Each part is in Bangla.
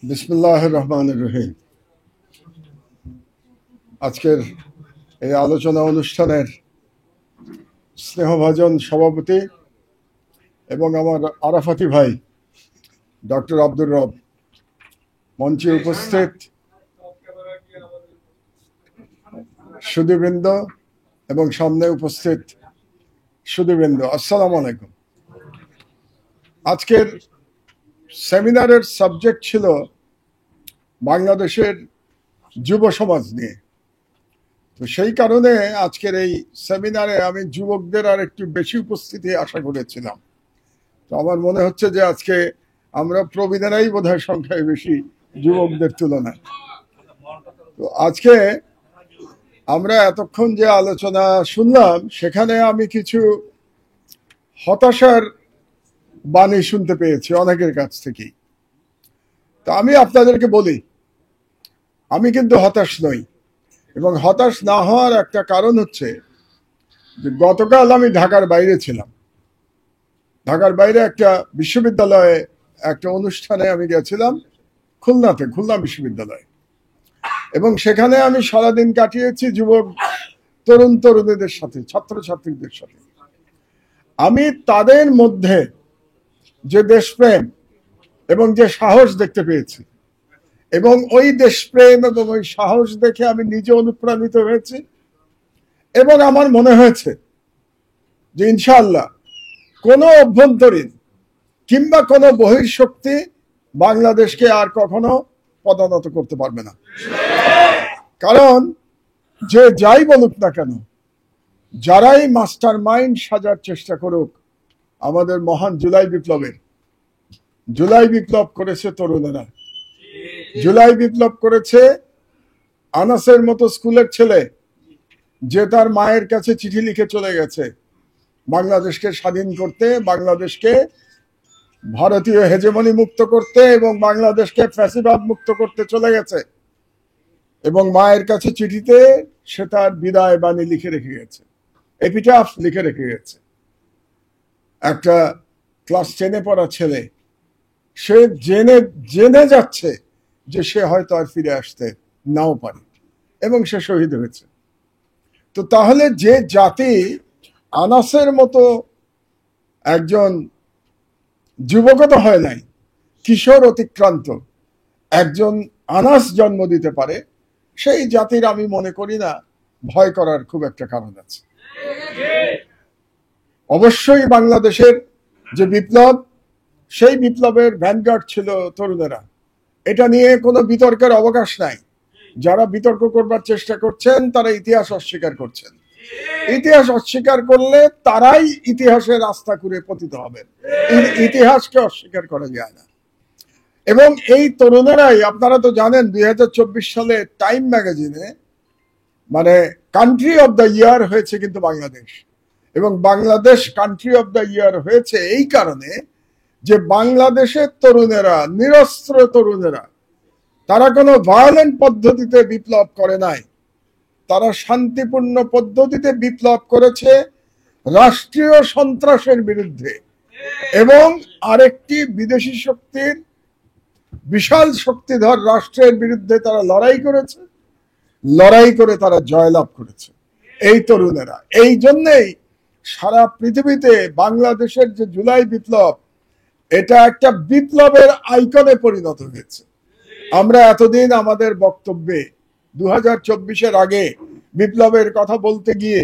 বিসমিল্লাহির রহমানির রহিম। আজকের এই আলোচনা অনুষ্ঠানের স্নেহভাজন সভাপতি এবং আমার আরাফাতি ভাই ডক্টর আব্দুর রব, মঞ্চে উপস্থিত সুধীবৃন্দ এবং সামনে উপস্থিত সুধীবৃন্দ, আসসালামু আলাইকুম। আজকের সেমিনারের সাবজেক্ট ছিল বাংলাদেশের যুব সমাজ নিয়ে। তো সেই কারণে আজকের এই সেমিনারে আমি যুবকদের আর একটু বেশি উপস্থিতি আশা করেছিলাম। তো আমার মনে হচ্ছে যে আজকে আমরা প্রবীণেরাই বোধহয় সংখ্যায় বেশি যুবকদের তুলনায়। তো আজকে আমরা এতক্ষণ যে আলোচনা শুনলাম সেখানে আমি কিছু হতাশার বাণী শুনতে পেয়েছি অনেকের কাছ থেকেই। তো আমি আপনাদেরকে বলি, আমি কিন্তু হতাশ নই, এবং হতাশ না হওয়ার একটা কারণ হচ্ছে যে গতকাল আমি ঢাকার বাইরে ছিলাম। ঢাকার বাইরে একটা বিশ্ববিদ্যালয়ে একটা অনুষ্ঠানে আমি গেছিলাম, খুলনাতে, খুলনা বিশ্ববিদ্যালয়ে, এবং সেখানে আমি সারাদিন কাটিয়েছি যুবক তরুণ তরুণীদের সাথে, ছাত্রছাত্রীদের সাথে। আমি তাদের মধ্যে যে দেশপ্রেম এবং যে সাহস দেখতে পেয়েছি, এবং ওই দেশপ্রেম এবং ওই সাহস দেখে আমি নিজে অনুপ্রাণিত হয়েছি, এবং আমার মনে হয়েছে যে ইনশাআল্লাহ কোনো অভ্যন্তরীণ কিংবা কোনো বহির্শক্তি বাংলাদেশকে আর কখনো পদানত করতে পারবে না। কারণ যে যাই বলুক না কেন, যারাই মাস্টার মাইন্ড সাজার চেষ্টা করুক, আমাদের মহান জুলাই বিপ্লব করেছে তরুণেরা। জুলাই বিপ্লব করেছে আনাসের মতো স্কুলের ছেলে, যে তার মায়ের কাছে চিঠি লিখে চলে গেছে বাংলাদেশকে স্বাধীন করতে, বাংলাদেশকে ভারতীয় হেজেমনি মুক্ত করতে এবং বাংলাদেশকে ফ্যাসিবাদ মুক্ত করতে চলে গেছে, এবং মায়ের কাছে চিঠিতে সে তার বিদায় বাণী লিখে রেখে গেছে, এপিটাফ লিখে রেখে গেছে। একটা ক্লাস 10-এ পড়া ছেলে, সে জেনে যাচ্ছে যে সে হয়তো আর ফিরে আসতে নাও পারে, এবং সে শহীদ হয়েছে। তো তাহলে যে জাতি আনাসের মতো একজন যুবকত হয় নাই, কিশোর অতিক্রান্ত একজন আনাস জন্ম দিতে পারে, সেই জাতির আমি মনে করি না ভয় করার খুব একটা কারণ আছে। অবশ্যই বাংলাদেশের যে বিপ্লব, সেই বিপ্লবের ভ্যানগার্ড ছিল তরুণেরা, এটা নিয়ে কোনো বিতর্কের অবকাশ নাই। যারা বিতর্ক করবার চেষ্টা করছেন তারা ইতিহাস অস্বীকার করছেন। ইতিহাস অস্বীকার করলে তারাই ইতিহাসের রাস্তা করে পতিত হবেন, ইতিহাসকে অস্বীকার করা যায় না। এবং এই তরুণেরাই, আপনারা তো জানেন 2024 সালে টাইম ম্যাগাজিনে মানে কান্ট্রি অফ দ্য ইয়ার হয়েছে কিন্তু বাংলাদেশ, এবং Bangladesh country of the year হয়েছে এই কারণে যে বাংলাদেশের তরুণেরা, নিরস্ত্র তরুণেরা, তারা কোনো ভায়োলেন্ট পদ্ধতিতে বিপ্লব করে নাই, তারা শান্তিপূর্ণ পদ্ধতিতে বিপ্লব করেছে রাষ্ট্রীয় সন্ত্রাসের বিরুদ্ধে, এবং আরেকটি বিদেশি শক্তির, বিশাল শক্তিধর রাষ্ট্রের বিরুদ্ধে তারা লড়াই করেছে, লড়াই করে তারা জয়লাভ করেছে এই তরুণেরা। এই জন্যেই সারা পৃথিবীতে বাংলাদেশের যে জুলাই বিপ্লব, এটা একটা বিপ্লবের আইকনে পরিণত হয়েছে। আমরা এতদিন আমাদের বক্তব্যে 2024-এর আগে বিপ্লবের কথা বলতে গিয়ে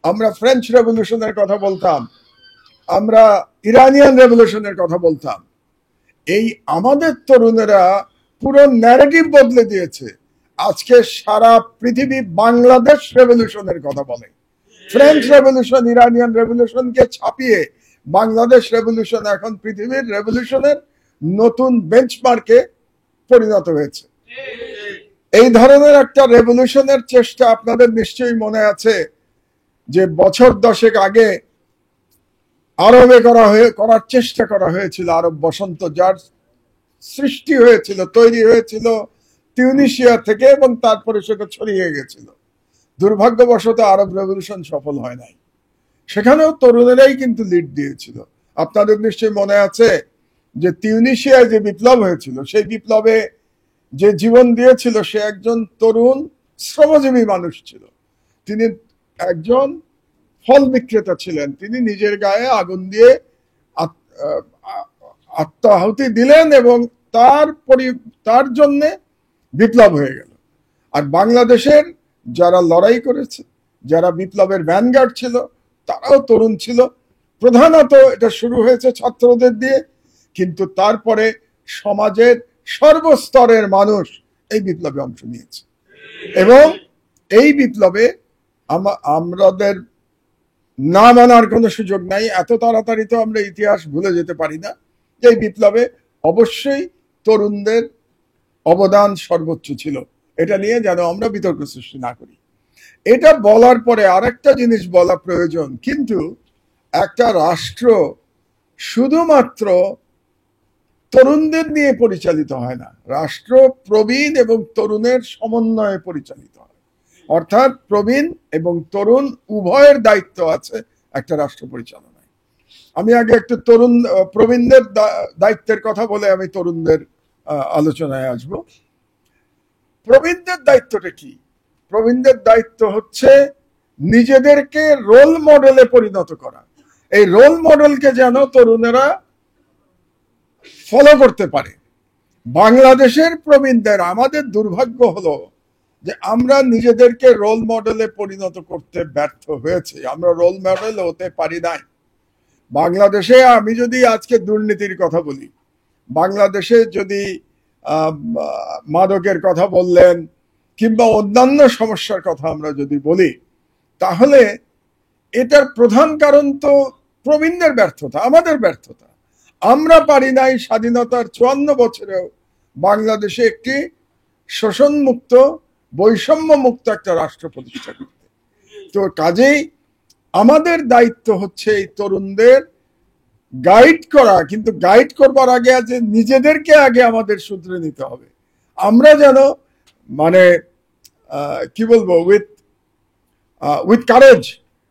আমরা ফ্রেঞ্চ রেভলিউশনের কথা বলতাম, আমরা ইরানিয়ান রেভলিউশনের কথা বলতাম। এই আমাদের তরুণেরা পুরো ন্যারেটিভ বদলে দিয়েছে। আজকে সারা পৃথিবী বাংলাদেশ রেভলিউশনের কথা বলে। ফ্রেঞ্চ রেভলিউশন, ইরানিয়ান রেভলিউশনকে ছাপিয়ে বাংলাদেশ রেভলিউশন এখন পৃথিবীর রেভলিউশনের নতুন বেঞ্চমার্কে পরিণত হয়েছে। এই ধরনের একটা রেভলিউশনের চেষ্টা আপনাদের নিশ্চয়ই মনে আছে যে বছর 10 আগে আরবে করার চেষ্টা করা হয়েছিল, আরব বসন্ত, যার সৃষ্টি হয়েছিল, তৈরি হয়েছিল তিউনিসিয়া থেকে, এবং তারপরে সেটা ছড়িয়ে গেছিল। দুর্ভাগ্যবশত আরব রেভলিউশন সফল হয় নাই, সেখানেও তরুণেরাই কিন্তু লিড দিয়েছিল। আপনাদের নিশ্চয়ই মনে আছে যে তিউনিসিয়ায় যে বিপ্লব হয়েছিল, সেই বিপ্লবে যে জীবন দিয়েছিল সে একজন তরুণ শ্রমজীবী মানুষ ছিল। তিনি একজন ফল বিক্রেতা ছিলেন। তিনি নিজের গায়ে আগুন দিয়ে আত্মাহুতি দিলেন এবং তার জন্য বিপ্লব হয়ে গেল। আর বাংলাদেশের যারা লড়াই করেছে, যারা বিপ্লবের ভ্যানগার্ড ছিল, তারাও তরুণ ছিল। প্রধানত এটা শুরু হয়েছে ছাত্রদের দিয়ে, কিন্তু তারপরে সমাজের সর্বস্তরের মানুষ এই বিপ্লবে অংশ নিয়েছে। এবং এই বিপ্লবে আমাদের না মানার কোনো সুযোগ নাই। এত তাড়াতাড়ি তো আমরা ইতিহাস ভুলে যেতে পারি না। এই বিপ্লবে অবশ্যই তরুণদের অবদান সর্বোচ্চ ছিল। এটা নিয়ে যেন আমরা বিতর্ক সৃষ্টি না করি। এটা বলার পরে আরেকটা জিনিস বলা প্রয়োজন, কিন্তু একটা রাষ্ট্র শুধুমাত্র তরুণদের নিয়ে পরিচালিত হয় না। রাষ্ট্র প্রবীণ এবং তরুণের সমন্বয়ে পরিচালিত হয়। অর্থাৎ প্রবীণ এবং তরুণ উভয়ের দায়িত্ব আছে একটা রাষ্ট্র পরিচালনায়। আমি আগে একটু প্রবীণদের দায়িত্বের কথা বলে আমি তরুণদের আলোচনায় আসব। প্রবীণদের দায়িত্বটা কি? প্রবীণদের দায়িত্ব হচ্ছে নিজেদেরকে রোল মডেলে পরিণত করা। এই রোল মডেলকে যেন তরুণেরা ফলো করতে পারে। বাংলাদেশের প্রবীণদের আমাদের দুর্ভাগ্য হলো যে আমরা নিজেদেরকে রোল মডেলে পরিণত করতে ব্যর্থ হয়েছি। আমরা রোল মডেল হতে পারি নাই। বাংলাদেশে আমি যদি আজকে দুর্নীতির কথা বলি, বাংলাদেশে যদি মাদকের কথা বললেন কিংবা অন্যান্য সমস্যার কথা আমরা যদি বলি, তাহলে এটার প্রধান কারণ তো প্রবীণদের ব্যর্থতা, আমাদের ব্যর্থতা। আমরা পারি নাই স্বাধীনতার 54 বছরেও বাংলাদেশে একটি শোষণমুক্ত, বৈষম্য মুক্ত একটা রাষ্ট্র প্রতিষ্ঠা করতে। তো কাজেই আমাদের দায়িত্ব হচ্ছে এই তরুণদের গাইড করা, কিন্তু গাইড করবার আগে আছে নিজেদেরকে আগে আমাদের শুধরে নিতে হবে। আমরা যেন মানে কি বলবো, উইথ কারেজ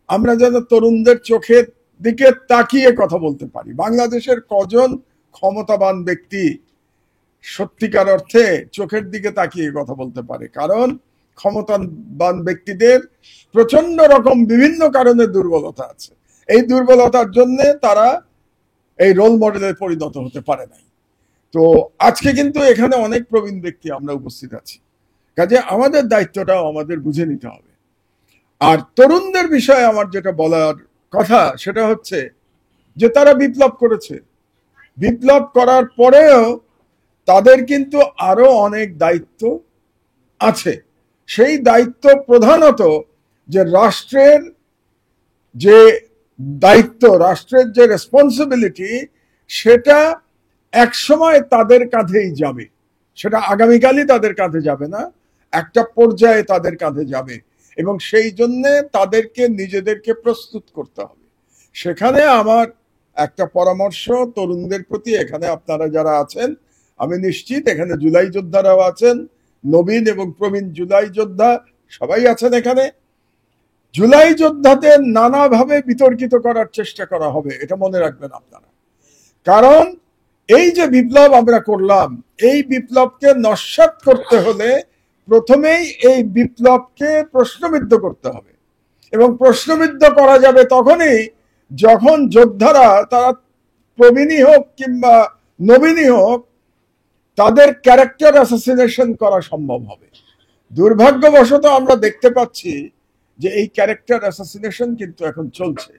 আমরা যেন তরুণদের চোখের দিকে তাকিয়ে কথা বলতে পারি। বাংলাদেশের কজন ক্ষমতাবান ব্যক্তি সত্যিকার অর্থে চোখের দিকে তাকিয়ে কথা বলতে পারে? কারণ ক্ষমতাবান ব্যক্তিদের প্রচন্ড রকম বিভিন্ন কারণে দুর্বলতা আছে। এই দুর্বলতার জন্য তারা এই রোল মডেলে পরিণত হতে পারে নাই। তো আজকে কিন্তু এখানে অনেক প্রবীণ ব্যক্তি আমরা উপস্থিত আছি, কাজে আমাদের দায়িত্বটাও আমাদের বুঝে নিতে হবে। আর তরুণদের বিষয়ে আমার যেটা বলার কথা সেটা হচ্ছে যে তারা বিপ্লব করেছে। বিপ্লব করার পরেও তাদের কিন্তু আরো অনেক দায়িত্ব আছে। সেই দায়িত্ব প্রধানত যে রাষ্ট্রের যে দায়িত্ব, রাষ্ট্রের যে রেসপন্সিবিলিটি, সেটা এক সময় তাদের কাঁধেই যাবে। সেটা আগামীকালই তাদের কাঁধে যাবে না, একটা পর্যায়ে তাদের কাঁধে যাবে। এবং সেই জন্য তাদেরকে নিজেদেরকে প্রস্তুত করতে হবে। সেখানে আমার একটা পরামর্শ তরুণদের প্রতি, এখানে আপনারা যারা আছেন, আমি নিশ্চিত এখানে জুলাই যোদ্ধারাও আছেন, নবীন এবং প্রবীণ জুলাই যোদ্ধা সবাই আছেন এখানে। জুলাই যোদ্ধাদের নানাভাবে বিতর্কিত করার চেষ্টা করা হবে, এটা মনে রাখবেন আপনারা। কারণ এই যে বিপ্লব আমরা করলাম, এই বিপ্লবকে নস্যাৎ করতে হলে প্রথমেই এই বিপ্লবকে প্রশ্নবিদ্ধ করতে হবে। এবং প্রশ্নবিদ্ধ করা যাবে তখনই যখন যোদ্ধারা, তারা প্রবীণই হোক কিংবা নবীনই হোক, তাদের ক্যারেক্টার অ্যাসাসিনেশন করা সম্ভব হবে। দুর্ভাগ্যবশত আমরা দেখতে পাচ্ছি যে এই ক্যারেক্টার অ্যাসাসিনেশন কিন্তু এখন চলছে।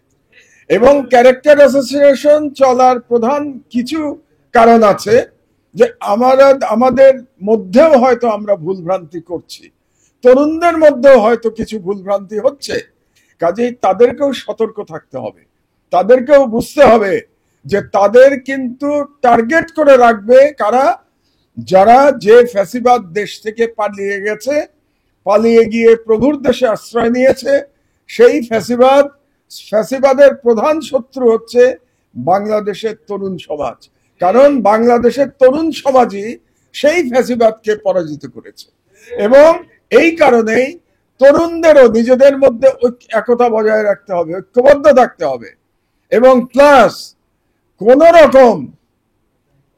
এবং ক্যারেক্টার অ্যাসাসিনেশন চলার প্রধান কিছু কারণ আছে, যে আমাদের মধ্যেও হয়তো আমরা ভুলভ্রান্তি করছি, তরুণদের মধ্যেও হয়তো কিছু ভুলভ্রান্তি হচ্ছে। কাজেই তাদেরকেও সতর্ক থাকতে হবে, তাদেরকেও বুঝতে হবে যে তাদের কিন্তু টার্গেট করে রাখবে কারা? যারা যে ফ্যাসিবাদ দেশ থেকে পালিয়ে গেছে, পালিয়ে গিয়ে প্রভুর দেশে আশ্রয় নিয়েছে। সেই ফ্যাসিবাদের প্রধান শত্রু হচ্ছে বাংলাদেশের তরুণ সমাজ। কারণ বাংলাদেশের তরুণ সমাজই সেই ফ্যাসিবাদকে পরাজিত করেছে। এবং এই কারণেই তরুণদেরও নিজেদের মধ্যে একতা বজায় রাখতে হবে, ঐক্যবদ্ধ থাকতে হবে। এবং প্লাস কোন রকম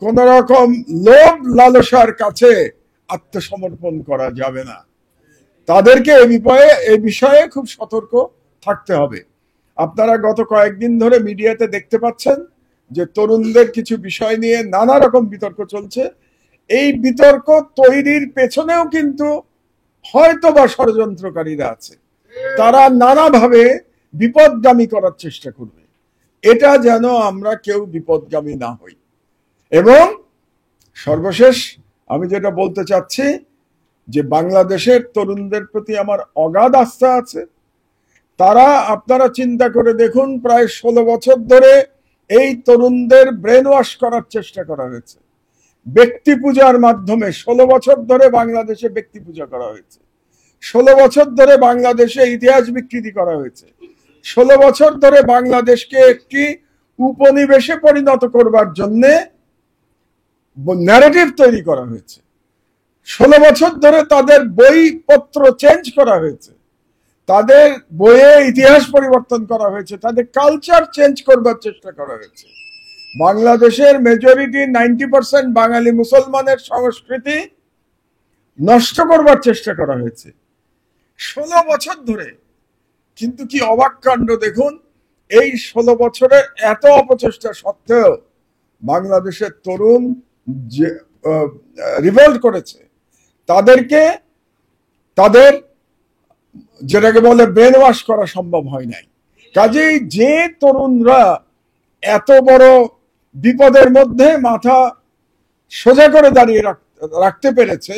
কোন রকম লোভ লালসার কাছে আত্মসমর্পণ করা যাবে না। তাদেরকে এই বিষয়ে খুব সতর্ক থাকতে হবে। আপনারা গত কয়েকদিন ধরে মিডিয়াতে দেখতে পাচ্ছেন যে তরুণদের কিছু বিষয় নিয়ে নানা রকম বিতর্ক চলছে। এই বিতর্ক তৈরির পেছনেও কিন্তু হয়তো বা ষড়যন্ত্রকারীরা আছে, তারা নানাভাবে বিপদগামী করার চেষ্টা করবে। এটা যেন আমরা কেউ বিপদগামী না হই। এবং সর্বশেষ আমি যেটা বলতে চাচ্ছি যে বাংলাদেশের তরুণদের প্রতি আমার অগাধ আস্থা আছে। তারা, আপনারা চিন্তা করে দেখুন, প্রায় 16 বছর ধরে এই তরুণদের ব্রেন ওয়াশ করার চেষ্টা করা হয়েছে ব্যক্তি পূজার মাধ্যমে। 16 বছর ধরে বাংলাদেশে ব্যক্তি পূজা করা হয়েছে। 16 বছর ধরে বাংলাদেশে ইতিহাস বিকৃতি করা হয়েছে। 16 বছর ধরে বাংলাদেশকে একটি উপনিবেশে পরিণত করবার জন্য ন্যারেটিভ তৈরি করা হয়েছে। 16 বছর ধরে তাদের বইপত্র চেঞ্জ করা হয়েছে, তাদের বইয়ে ইতিহাস পরিবর্তন করা হয়েছে, তাদের কালচার চেঞ্জ করবার চেষ্টা করা হয়েছে। বাংলাদেশের মেজরিটি 90% বাঙালি মুসলমানের সংস্কৃতি নষ্ট করবার চেষ্টা করা হয়েছে 16 বছর ধরে। কিন্তু কি অবাক কাণ্ড দেখুন, এই 16 বছরের এত অপচেষ্টা সত্ত্বেও বাংলাদেশের তরুণ যে রিভল্ট করেছে, তাদেরকে তাদের যেটাকে বলে ব্রেন ওয়াশ করা সম্ভব হয় নাই। কাজেই যে তরুণরা এত বড় বিপদের মধ্যে মাথা সোজা করে দাঁড়িয়ে রাখতে পেরেছে,